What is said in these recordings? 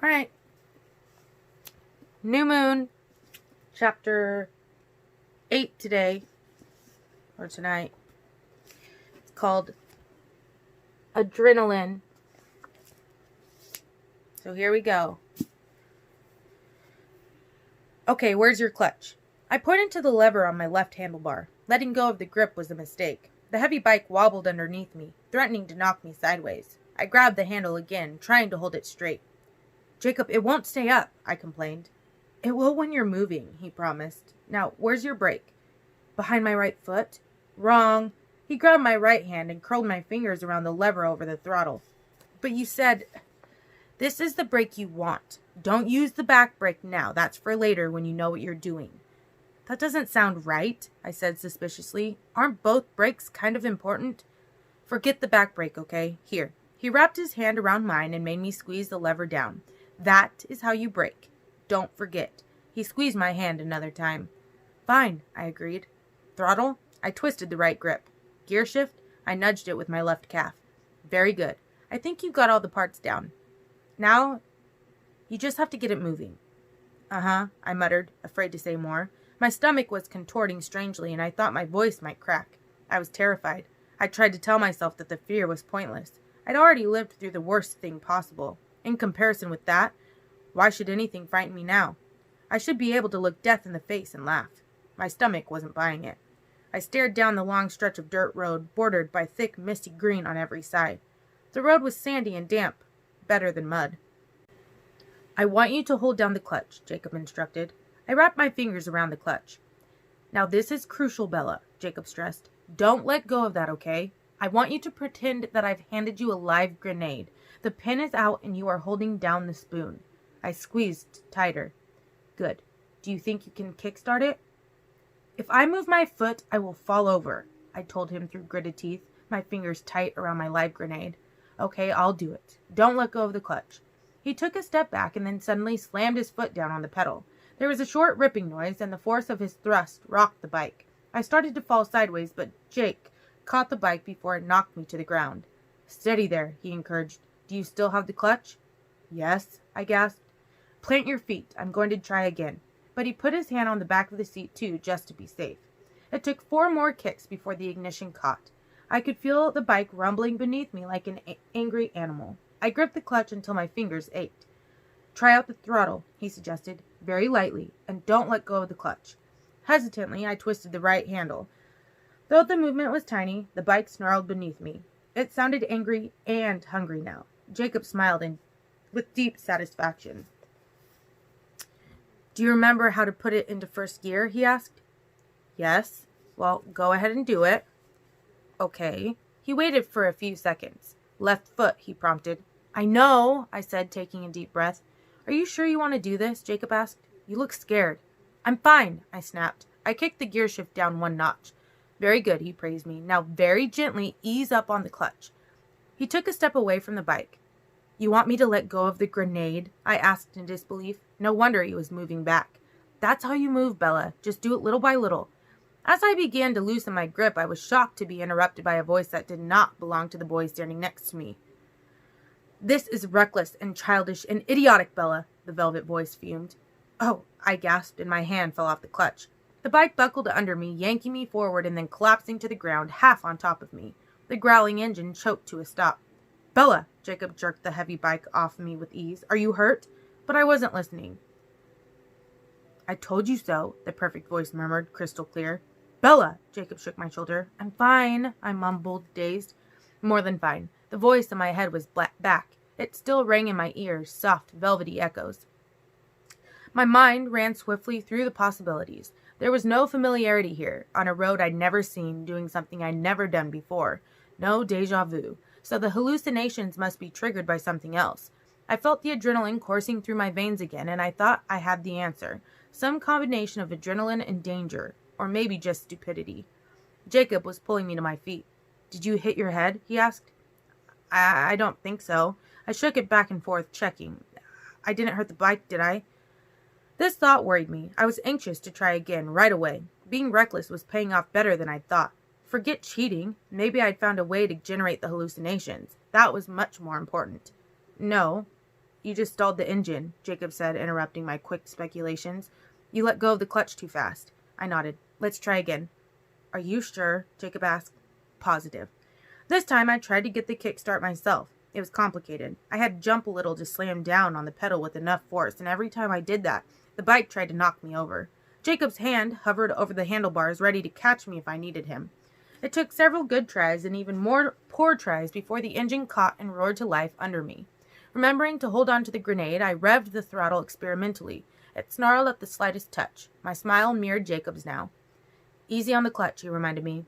All right. New Moon, chapter 8 today, or tonight. It's called Adrenaline. So here we go. Okay, where's your clutch? I pointed to the lever on my left handlebar. Letting go of the grip was a mistake. The heavy bike wobbled underneath me, threatening to knock me sideways. I grabbed the handle again, trying to hold it straight. Jacob, it won't stay up, I complained. It will when you're moving, he promised. Now, where's your brake? Behind my right foot? Wrong. He grabbed my right hand and curled my fingers around the lever over the throttle. But you said, this is the brake you want. Don't use the back brake now. That's for later when you know what you're doing. That doesn't sound right, I said suspiciously. Aren't both brakes kind of important? Forget the back brake, okay? Here. He wrapped his hand around mine and made me squeeze the lever down. That is how you brake. Don't forget. He squeezed my hand another time. Fine, I agreed. Throttle? I twisted the right grip. Gear shift? I nudged it with my left calf. Very good. I think you got all the parts down. Now, you just have to get it moving. Uh-huh, I muttered, afraid to say more. My stomach was contorting strangely, and I thought my voice might crack. I was terrified. I tried to tell myself that the fear was pointless. I'd already lived through the worst thing possible. In comparison with that, why should anything frighten me now? I should be able to look death in the face and laugh. My stomach wasn't buying it. I stared down the long stretch of dirt road, bordered by thick, misty green on every side. The road was sandy and damp, better than mud. I want you to hold down the clutch, Jacob instructed. I wrapped my fingers around the clutch. Now this is crucial, Bella, Jacob stressed. Don't let go of that, okay? I want you to pretend that I've handed you a live grenade. The pin is out and you are holding down the spoon. I squeezed tighter. Good. Do you think you can kickstart it? If I move my foot, I will fall over, I told him through gritted teeth, my fingers tight around my live grenade. Okay, I'll do it. Don't let go of the clutch. He took a step back and then suddenly slammed his foot down on the pedal. There was a short ripping noise, and the force of his thrust rocked the bike. I started to fall sideways, but Jake caught the bike before it knocked me to the ground. Steady there, he encouraged. Do you still have the clutch? Yes, I gasped. Plant your feet. I'm going to try again. But he put his hand on the back of the seat, too, just to be safe. It took 4 more kicks before the ignition caught. I could feel the bike rumbling beneath me like an angry animal. I gripped the clutch until my fingers ached. Try out the throttle, he suggested, very lightly, and don't let go of the clutch. Hesitantly, I twisted the right handle. Though the movement was tiny, the bike snarled beneath me. It sounded angry and hungry now. Jacob smiled with deep satisfaction. Do you remember how to put it into first gear? He asked. Yes. Well, go ahead and do it. Okay. He waited for a few seconds. Left foot, he prompted. I know, I said, taking a deep breath. Are you sure you want to do this? Jacob asked. You look scared. I'm fine, I snapped. I kicked the gear shift down 1 notch. Very good, he praised me. Now very gently ease up on the clutch. He took a step away from the bike. You want me to let go of the grenade? I asked in disbelief. No wonder he was moving back. That's how you move, Bella. Just do it little by little. As I began to loosen my grip, I was shocked to be interrupted by a voice that did not belong to the boy standing next to me. This is reckless and childish and idiotic, Bella, the velvet voice fumed. Oh, I gasped, and my hand fell off the clutch. The bike buckled under me, yanking me forward and then collapsing to the ground, half on top of me. The growling engine choked to a stop. Bella, Jacob jerked the heavy bike off me with ease. Are you hurt? But I wasn't listening. I told you so, the perfect voice murmured, crystal clear. Bella, Jacob shook my shoulder. I'm fine, I mumbled, dazed. More than fine. The voice in my head was back. It still rang in my ears, soft, velvety echoes. My mind ran swiftly through the possibilities. There was no familiarity here, on a road I'd never seen, doing something I'd never done before. No déjà vu. So the hallucinations must be triggered by something else. I felt the adrenaline coursing through my veins again, and I thought I had the answer. Some combination of adrenaline and danger, or maybe just stupidity. Jacob was pulling me to my feet. Did you hit your head? He asked. I don't think so. I shook it back and forth, checking. I didn't hurt the bike, did I? This thought worried me. I was anxious to try again, right away. Being reckless was paying off better than I'd thought. Forget cheating. Maybe I'd found a way to generate the hallucinations. That was much more important. No. You just stalled the engine, Jacob said, interrupting my quick speculations. You let go of the clutch too fast. I nodded. Let's try again. Are you sure? Jacob asked. Positive. This time I tried to get the kickstart myself. It was complicated. I had to jump a little to slam down on the pedal with enough force, and every time I did that, the bike tried to knock me over. Jacob's hand hovered over the handlebars, ready to catch me if I needed him. It took several good tries and even more poor tries before the engine caught and roared to life under me. Remembering to hold on to the grenade, I revved the throttle experimentally. It snarled at the slightest touch. My smile mirrored Jacob's now. Easy on the clutch, he reminded me.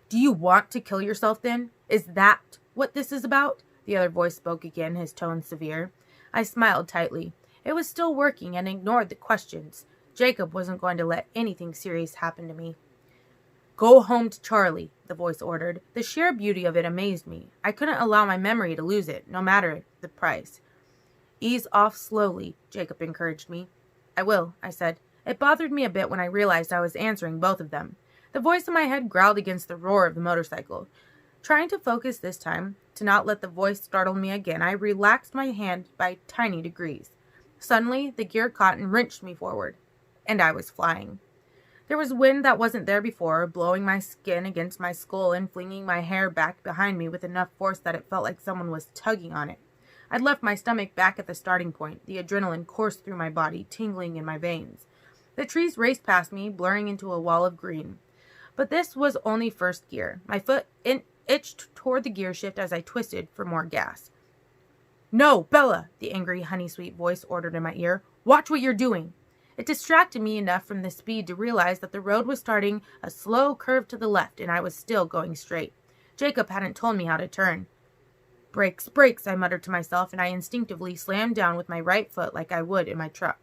Do you want to kill yourself then? Is that what this is about? The other voice spoke again, his tone severe. I smiled tightly. It was still working and ignored the questions. Jacob wasn't going to let anything serious happen to me. Go home to Charlie, the voice ordered. The sheer beauty of it amazed me. I couldn't allow my memory to lose it, no matter the price. Ease off slowly, Jacob encouraged me. I will, I said. It bothered me a bit when I realized I was answering both of them. The voice in my head growled against the roar of the motorcycle. Trying to focus this time, to not let the voice startle me again, I relaxed my hand by tiny degrees. Suddenly, the gear caught and wrenched me forward, and I was flying. There was wind that wasn't there before, blowing my skin against my skull and flinging my hair back behind me with enough force that it felt like someone was tugging on it. I'd left my stomach back at the starting point. The adrenaline coursed through my body, tingling in my veins. The trees raced past me, blurring into a wall of green. But this was only first gear. My foot itched toward the gear shift as I twisted for more gas. No, Bella, the angry, honey-sweet voice ordered in my ear. Watch what you're doing. It distracted me enough from the speed to realize that the road was starting a slow curve to the left, and I was still going straight. Jacob hadn't told me how to turn. Brakes, brakes, I muttered to myself, and I instinctively slammed down with my right foot like I would in my truck.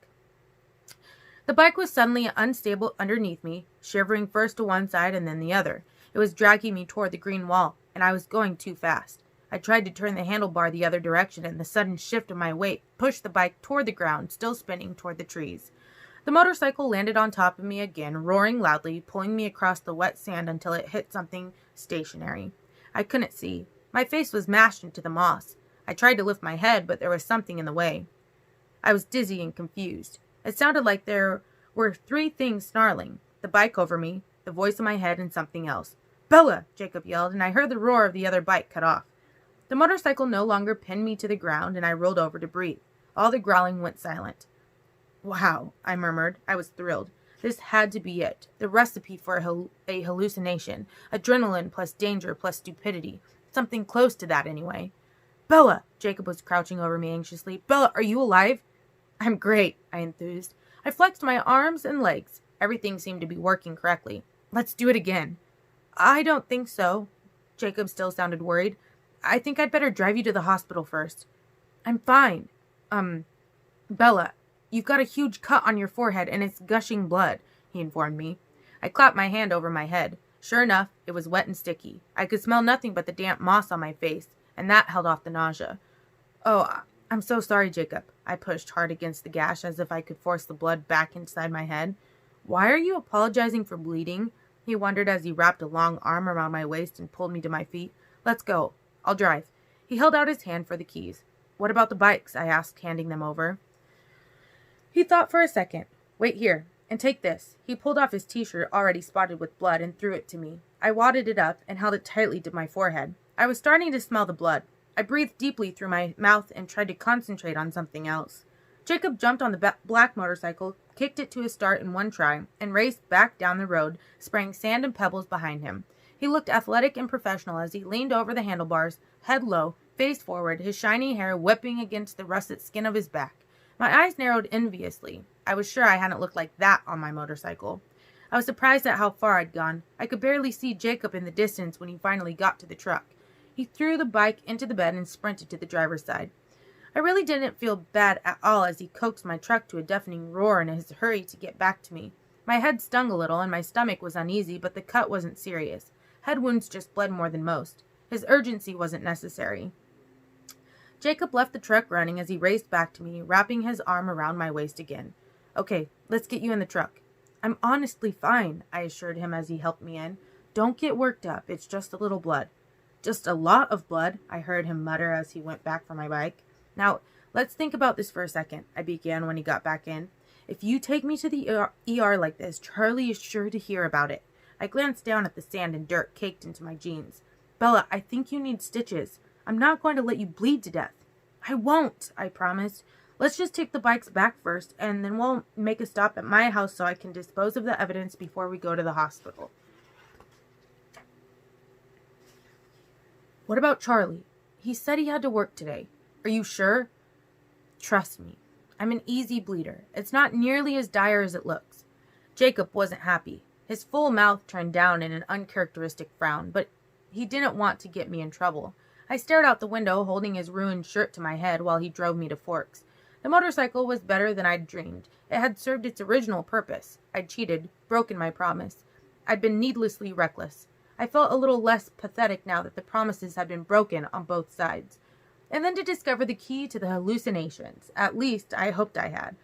The bike was suddenly unstable underneath me, shivering first to one side and then the other. It was dragging me toward the green wall, and I was going too fast. I tried to turn the handlebar the other direction, and the sudden shift of my weight pushed the bike toward the ground, still spinning toward the trees. The motorcycle landed on top of me again, roaring loudly, pulling me across the wet sand until it hit something stationary. I couldn't see. My face was mashed into the moss. I tried to lift my head, but there was something in the way. I was dizzy and confused. It sounded like there were three things snarling. The bike over me, the voice in my head, and something else. Bella! Jacob yelled, and I heard the roar of the other bike cut off. The motorcycle no longer pinned me to the ground, and I rolled over to breathe. All the growling went silent. Wow, I murmured. I was thrilled. This had to be it. The recipe for a hallucination. Adrenaline plus danger plus stupidity. Something close to that, anyway. Bella! Jacob was crouching over me anxiously. Bella, are you alive? I'm great, I enthused. I flexed my arms and legs. Everything seemed to be working correctly. Let's do it again. I don't think so. Jacob still sounded worried. I think I'd better drive you to the hospital first. I'm fine. Bella, you've got a huge cut on your forehead and it's gushing blood, he informed me. I clapped my hand over my head. Sure enough, it was wet and sticky. I could smell nothing but the damp moss on my face, and that held off the nausea. Oh, I'm so sorry, Jacob. I pushed hard against the gash as if I could force the blood back inside my head. Why are you apologizing for bleeding? He wondered as he wrapped a long arm around my waist and pulled me to my feet. Let's go. I'll drive. He held out his hand for the keys. What about the bikes? I asked, handing them over. He thought for a second. Wait here, and take this. He pulled off his t-shirt, already spotted with blood, and threw it to me. I wadded it up and held it tightly to my forehead. I was starting to smell the blood. I breathed deeply through my mouth and tried to concentrate on something else. Jacob jumped on the black motorcycle, kicked it to a start in one try, and raced back down the road, spraying sand and pebbles behind him. He looked athletic and professional as he leaned over the handlebars, head low, face forward, his shiny hair whipping against the russet skin of his back. My eyes narrowed enviously. I was sure I hadn't looked like that on my motorcycle. I was surprised at how far I'd gone. I could barely see Jacob in the distance when he finally got to the truck. He threw the bike into the bed and sprinted to the driver's side. I really didn't feel bad at all as he coaxed my truck to a deafening roar in his hurry to get back to me. My head stung a little and my stomach was uneasy, but the cut wasn't serious. Head wounds just bled more than most. His urgency wasn't necessary. Jacob left the truck running as he raced back to me, wrapping his arm around my waist again. Okay, let's get you in the truck. I'm honestly fine, I assured him as he helped me in. Don't get worked up. It's just a little blood. Just a lot of blood, I heard him mutter as he went back for my bike. Now, Let's think about this for a second, I began when he got back in. If you take me to the ER like this, Charlie is sure to hear about it. I glanced down at the sand and dirt caked into my jeans. Bella, I think you need stitches. I'm not going to let you bleed to death. I won't, I promised. Let's just take the bikes back first, and then we'll make a stop at my house so I can dispose of the evidence before we go to the hospital. What about Charlie? He said he had to work today. Are you sure? Trust me. I'm an easy bleeder. It's not nearly as dire as it looks. Jacob wasn't happy. His full mouth turned down in an uncharacteristic frown, but he didn't want to get me in trouble. I stared out the window, holding his ruined shirt to my head while he drove me to Forks. The motorcycle was better than I'd dreamed. It had served its original purpose. I'd cheated, broken my promise. I'd been needlessly reckless. I felt a little less pathetic now that the promises had been broken on both sides. And then to discover the key to the hallucinations. At least, I hoped I had.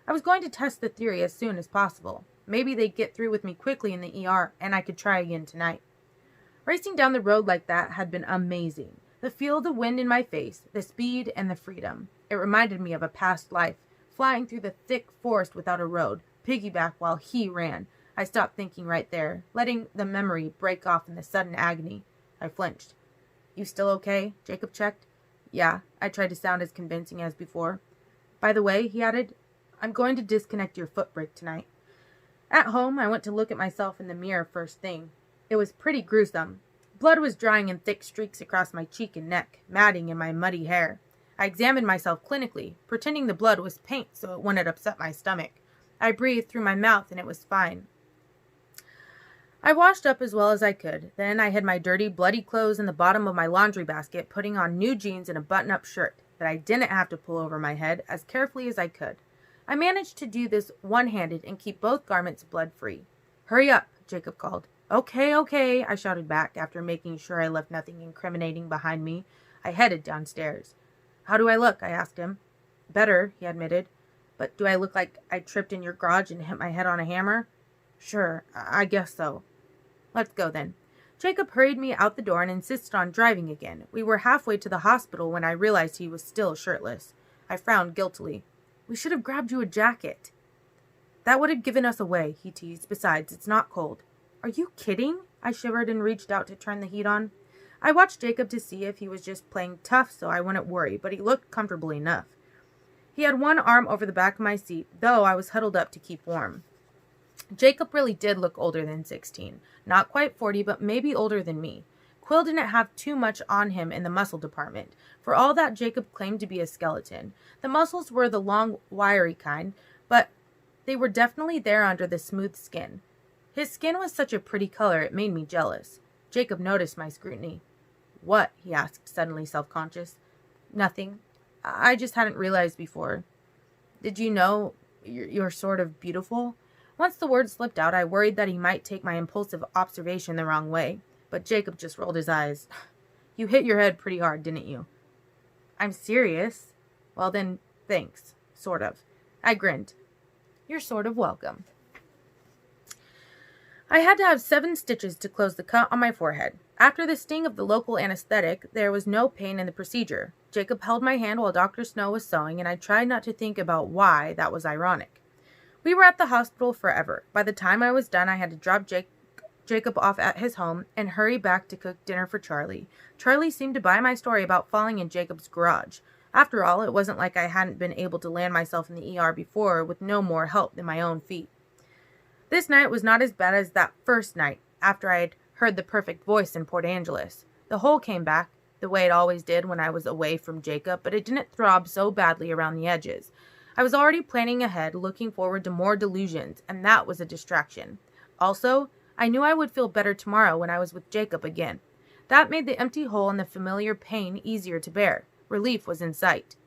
I was going to test the theory as soon as possible. Maybe they'd get through with me quickly in the ER, and I could try again tonight. Racing down the road like that had been amazing. The feel of the wind in my face, the speed, and the freedom. It reminded me of a past life, flying through the thick forest without a road, piggyback while he ran. I stopped thinking right there, letting the memory break off in the sudden agony. I flinched. You still okay? Jacob checked. Yeah, I tried to sound as convincing as before. By the way, he added, I'm going to disconnect your foot brake tonight. At home, I went to look at myself in the mirror first thing. It was pretty gruesome. Blood was drying in thick streaks across my cheek and neck, matting in my muddy hair. I examined myself clinically, pretending the blood was paint so it wouldn't upset my stomach. I breathed through my mouth and it was fine. I washed up as well as I could. Then I hid my dirty, bloody clothes in the bottom of my laundry basket, putting on new jeans and a button-up shirt that I didn't have to pull over my head as carefully as I could. I managed to do this one-handed and keep both garments blood-free. Hurry up, Jacob called. Okay, I shouted back after making sure I left nothing incriminating behind me. I headed downstairs. How do I look? I asked him. Better, he admitted. But do I look like I tripped in your garage and hit my head on a hammer? Sure, I guess so. Let's go then. Jacob hurried me out the door and insisted on driving again. We were halfway to the hospital when I realized he was still shirtless. I frowned guiltily. We should have grabbed you a jacket. That would have given us away, he teased. Besides, it's not cold. Are you kidding? I shivered and reached out to turn the heat on. I watched Jacob to see if he was just playing tough so I wouldn't worry, but he looked comfortable enough. He had one arm over the back of my seat, though I was huddled up to keep warm. Jacob really did look older than 16. Not quite 40, but maybe older than me. Quill didn't have too much on him in the muscle department. For all that, Jacob claimed to be a skeleton. The muscles were the long, wiry kind, but they were definitely there under the smooth skin. His skin was such a pretty color it made me jealous. Jacob noticed my scrutiny. What? He asked, suddenly self-conscious. Nothing. I just hadn't realized before. Did you know you're sort of beautiful? Once the word slipped out, I worried that he might take my impulsive observation the wrong way. But Jacob just rolled his eyes. You hit your head pretty hard, didn't you? I'm serious. Well then, thanks. Sort of. I grinned. You're sort of welcome. I had to have 7 stitches to close the cut on my forehead. After the sting of the local anesthetic, there was no pain in the procedure. Jacob held my hand while Dr. Snow was sewing, and I tried not to think about why that was ironic. We were at the hospital forever. By the time I was done, I had to drop Jacob off at his home and hurry back to cook dinner for Charlie. Charlie seemed to buy my story about falling in Jacob's garage. After all, it wasn't like I hadn't been able to land myself in the ER before with no more help than my own feet. This night was not as bad as that first night, after I had heard the perfect voice in Port Angeles. The hole came back, the way it always did when I was away from Jacob, but it didn't throb so badly around the edges. I was already planning ahead, looking forward to more delusions, and that was a distraction. Also, I knew I would feel better tomorrow when I was with Jacob again. That made the empty hole and the familiar pain easier to bear. Relief was in sight.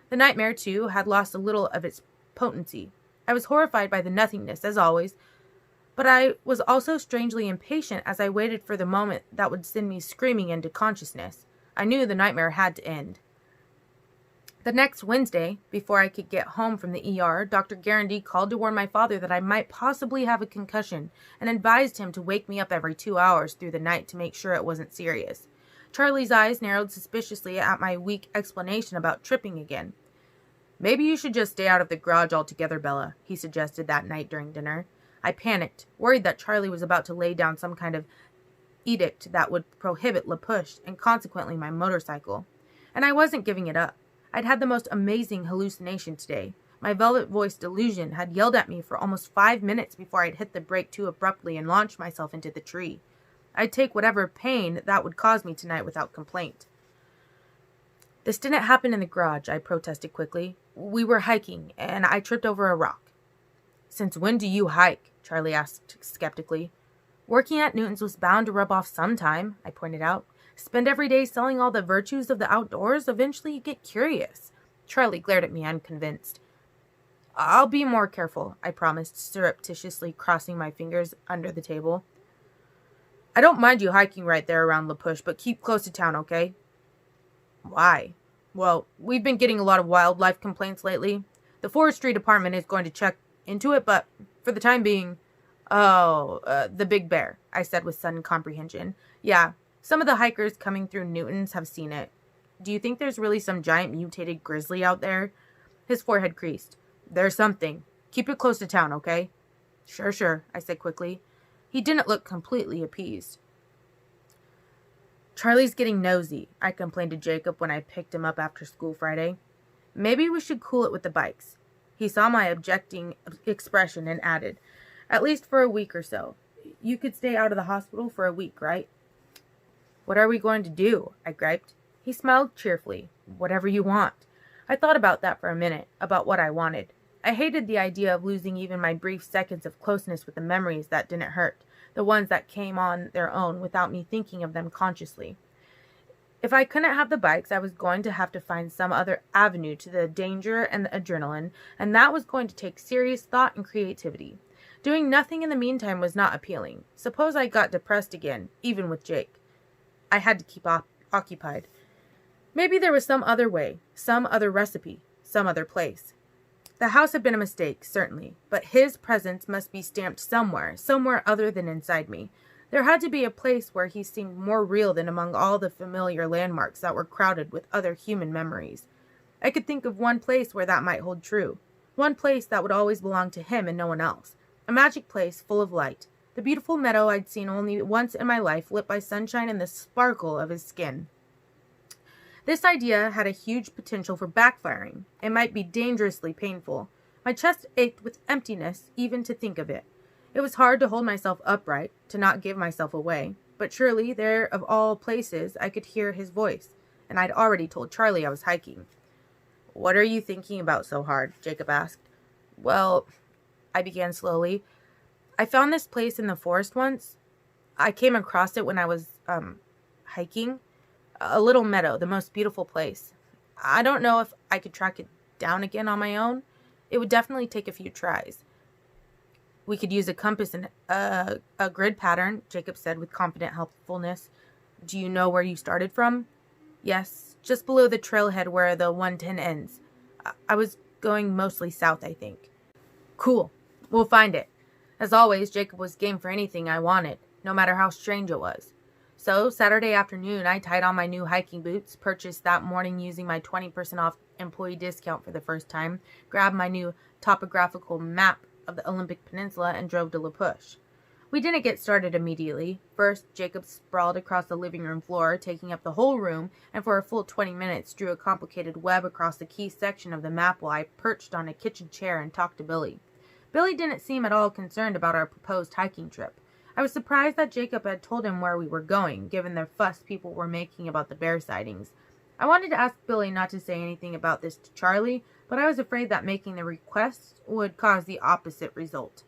The nightmare, too, had lost a little of its potency. I was horrified by the nothingness, as always, but I was also strangely impatient as I waited for the moment that would send me screaming into consciousness. I knew the nightmare had to end. The next Wednesday, before I could get home from the ER, Dr. Garandy called to warn my father that I might possibly have a concussion and advised him to wake me up every 2 hours through the night to make sure it wasn't serious. Charlie's eyes narrowed suspiciously at my weak explanation about tripping again. Maybe you should just stay out of the garage altogether, Bella, he suggested that night during dinner. I panicked, worried that Charlie was about to lay down some kind of edict that would prohibit La Push and consequently my motorcycle. And I wasn't giving it up. I'd had the most amazing hallucination today. My velvet-voiced delusion had yelled at me for almost 5 minutes before I'd hit the brake too abruptly and launched myself into the tree. I'd take whatever pain that would cause me tonight without complaint. This didn't happen in the garage, I protested quickly. We were hiking, and I tripped over a rock. Since when do you hike? Charlie asked skeptically. Working at Newton's was bound to rub off sometime, I pointed out. Spend every day selling all the virtues of the outdoors, eventually you get curious. Charlie glared at me unconvinced. I'll be more careful, I promised, surreptitiously crossing my fingers under the table. I don't mind you hiking right there around La Push, but keep close to town, okay? Why? Well, we've been getting a lot of wildlife complaints lately. The forestry department is going to check into it, but for the time being... the big bear, I said with sudden comprehension. Yeah, some of the hikers coming through Newton's have seen it. Do you think there's really some giant mutated grizzly out there? His forehead creased. There's something. Keep it close to town, okay? Sure, I said quickly. He didn't look completely appeased. Charlie's getting nosy, I complained to Jacob when I picked him up after school Friday. Maybe we should cool it with the bikes. He saw my objecting expression and added, at least for a week or so. You could stay out of the hospital for a week, right? What are we going to do? I griped. He smiled cheerfully. Whatever you want. I thought about that for a minute, about what I wanted. I hated the idea of losing even my brief seconds of closeness with the memories that didn't hurt, the ones that came on their own without me thinking of them consciously. If I couldn't have the bikes, I was going to have to find some other avenue to the danger and the adrenaline, and that was going to take serious thought and creativity. Doing nothing in the meantime was not appealing. Suppose I got depressed again, even with Jake. I had to keep occupied. Maybe there was some other way, some other recipe, some other place. The house had been a mistake, certainly, but his presence must be stamped somewhere other than inside me. There had to be a place where he seemed more real than among all the familiar landmarks that were crowded with other human memories. I could think of one place where that might hold true. One place that would always belong to him and no one else. A magic place full of light. The beautiful meadow I'd seen only once in my life, lit by sunshine and the sparkle of his skin. This idea had a huge potential for backfiring. It might be dangerously painful. My chest ached with emptiness even to think of it. It was hard to hold myself upright, to not give myself away. But surely, there of all places, I could hear his voice, and I'd already told Charlie I was hiking. What are you thinking about so hard? Jacob asked. Well, I began slowly. I found this place in the forest once. I came across it when I was, hiking. A little meadow, the most beautiful place. I don't know if I could track it down again on my own. It would definitely take a few tries. We could use a compass and a grid pattern, Jacob said with confident helpfulness. Do you know where you started from? Yes, just below the trailhead where the 110 ends. I was going mostly south, I think. Cool. We'll find it. As always, Jacob was game for anything I wanted, no matter how strange it was. So, Saturday afternoon, I tied on my new hiking boots, purchased that morning using my 20% off employee discount for the first time, grabbed my new topographical map of the Olympic Peninsula, and drove to La Push. We didn't get started immediately. First, Jacob sprawled across the living room floor, taking up the whole room, and for a full 20 minutes drew a complicated web across the key section of the map while I perched on a kitchen chair and talked to Billy. Billy didn't seem at all concerned about our proposed hiking trip. I was surprised that Jacob had told him where we were going, given the fuss people were making about the bear sightings. I wanted to ask Billy not to say anything about this to Charlie, but I was afraid that making the request would cause the opposite result.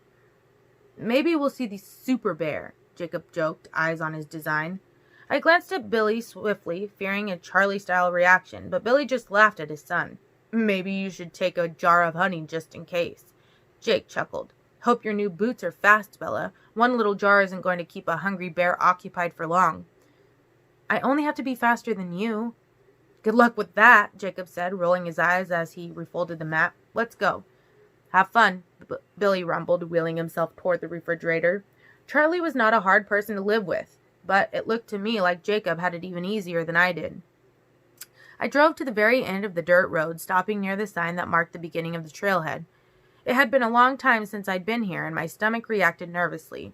Maybe we'll see the super bear, Jacob joked, eyes on his design. I glanced at Billy swiftly, fearing a Charlie-style reaction, but Billy just laughed at his son. Maybe you should take a jar of honey just in case. Jake chuckled. Hope your new boots are fast, Bella. One little jar isn't going to keep a hungry bear occupied for long. I only have to be faster than you. Good luck with that, Jacob said, rolling his eyes as he refolded the map. Let's go. Have fun, Billy rumbled, wheeling himself toward the refrigerator. Charlie was not a hard person to live with, but it looked to me like Jacob had it even easier than I did. I drove to the very end of the dirt road, stopping near the sign that marked the beginning of the trailhead. It had been a long time since I'd been here, and my stomach reacted nervously.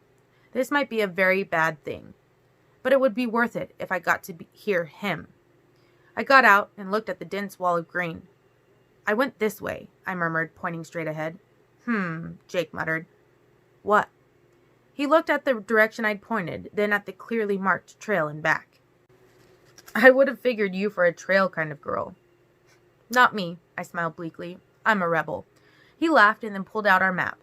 This might be a very bad thing, but it would be worth it if I got to hear him. I got out and looked at the dense wall of green. I went this way, I murmured, pointing straight ahead. Jake muttered. What? He looked at the direction I'd pointed, then at the clearly marked trail and back. I would have figured you for a trail kind of girl. Not me, I smiled bleakly. I'm a rebel. He laughed and then pulled out our map.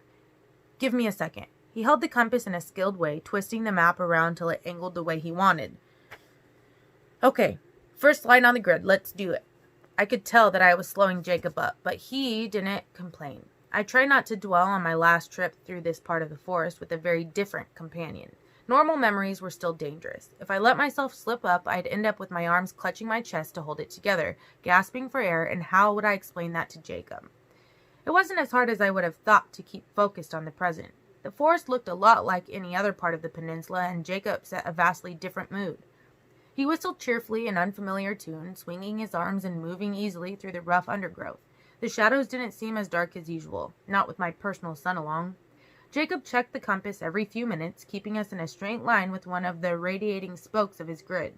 Give me a second. He held the compass in a skilled way, twisting the map around till it angled the way he wanted. Okay, first line on the grid, let's do it. I could tell that I was slowing Jacob up, but he didn't complain. I tried not to dwell on my last trip through this part of the forest with a very different companion. Normal memories were still dangerous. If I let myself slip up, I'd end up with my arms clutching my chest to hold it together, gasping for air, and how would I explain that to Jacob? It wasn't as hard as I would have thought to keep focused on the present. The forest looked a lot like any other part of the peninsula, and Jacob set a vastly different mood. He whistled cheerfully an unfamiliar tune, swinging his arms and moving easily through the rough undergrowth. The shadows didn't seem as dark as usual, not with my personal son along. Jacob checked the compass every few minutes, keeping us in a straight line with one of the radiating spokes of his grid.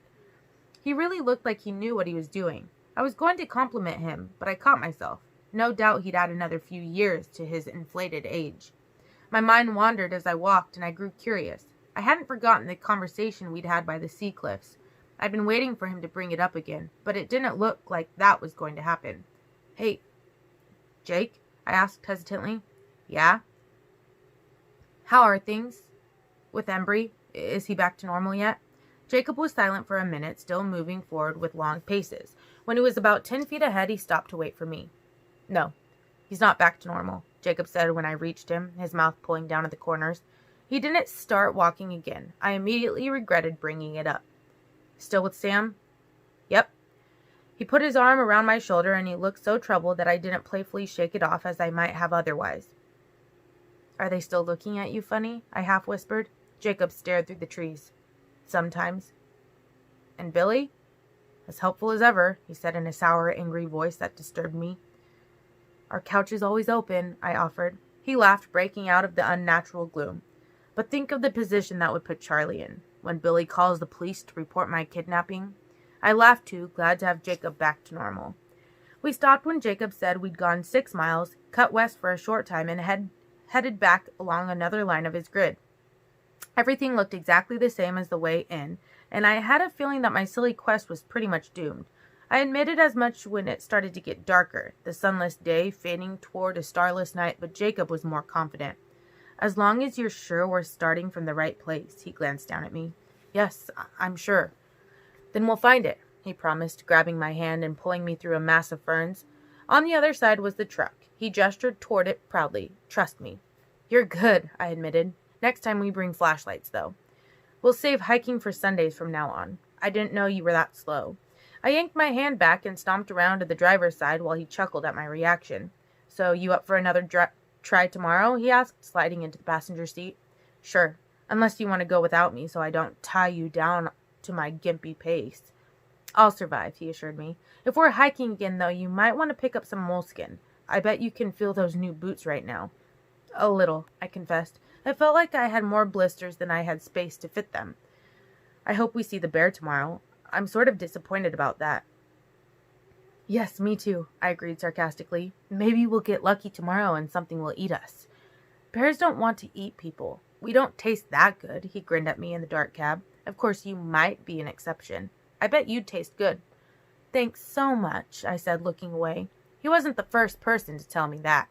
He really looked like he knew what he was doing. I was going to compliment him, but I caught myself. No doubt he'd add another few years to his inflated age. My mind wandered as I walked, and I grew curious. I hadn't forgotten the conversation we'd had by the sea cliffs. I'd been waiting for him to bring it up again, but it didn't look like that was going to happen. Hey, Jake? I asked hesitantly. Yeah? How are things? With Embry? Is he back to normal yet? Jacob was silent for a minute, still moving forward with long paces. When he was about 10 feet ahead, he stopped to wait for me. No, he's not back to normal, Jacob said when I reached him, his mouth pulling down at the corners. He didn't start walking again. I immediately regretted bringing it up. Still with Sam? Yep. He put his arm around my shoulder, and he looked so troubled that I didn't playfully shake it off as I might have otherwise. Are they still looking at you funny? I half whispered. Jacob stared through the trees. Sometimes. And Billy? As helpful as ever, he said in a sour, angry voice that disturbed me. Our couch is always open, I offered. He laughed, breaking out of the unnatural gloom. But think of the position that would put Charlie in, when Billy calls the police to report my kidnapping. I laughed too, glad to have Jacob back to normal. We stopped when Jacob said we'd gone 6 miles, cut west for a short time, and headed back along another line of his grid. Everything looked exactly the same as the way in, and I had a feeling that my silly quest was pretty much doomed. I admitted as much when it started to get darker, the sunless day fading toward a starless night, but Jacob was more confident. As long as you're sure we're starting from the right place, he glanced down at me. Yes, I'm sure. Then we'll find it, he promised, grabbing my hand and pulling me through a mass of ferns. On the other side was the truck. He gestured toward it proudly. Trust me. You're good, I admitted. Next time we bring flashlights, though. We'll save hiking for Sundays from now on. I didn't know you were that slow. I yanked my hand back and stomped around to the driver's side while he chuckled at my reaction. So you up for another try tomorrow? He asked, sliding into the passenger seat. Sure, unless you want to go without me so I don't tie you down to my gimpy pace. I'll survive, he assured me. If we're hiking again, though, you might want to pick up some moleskin. I bet you can feel those new boots right now. A little, I confessed. I felt like I had more blisters than I had space to fit them. I hope we see the bear tomorrow. I'm sort of disappointed about that. Yes, me too, I agreed sarcastically. Maybe we'll get lucky tomorrow and something will eat us. Bears don't want to eat people. We don't taste that good, he grinned at me in the dark cab. Of course, you might be an exception. I bet you'd taste good. Thanks so much, I said, looking away. He wasn't the first person to tell me that.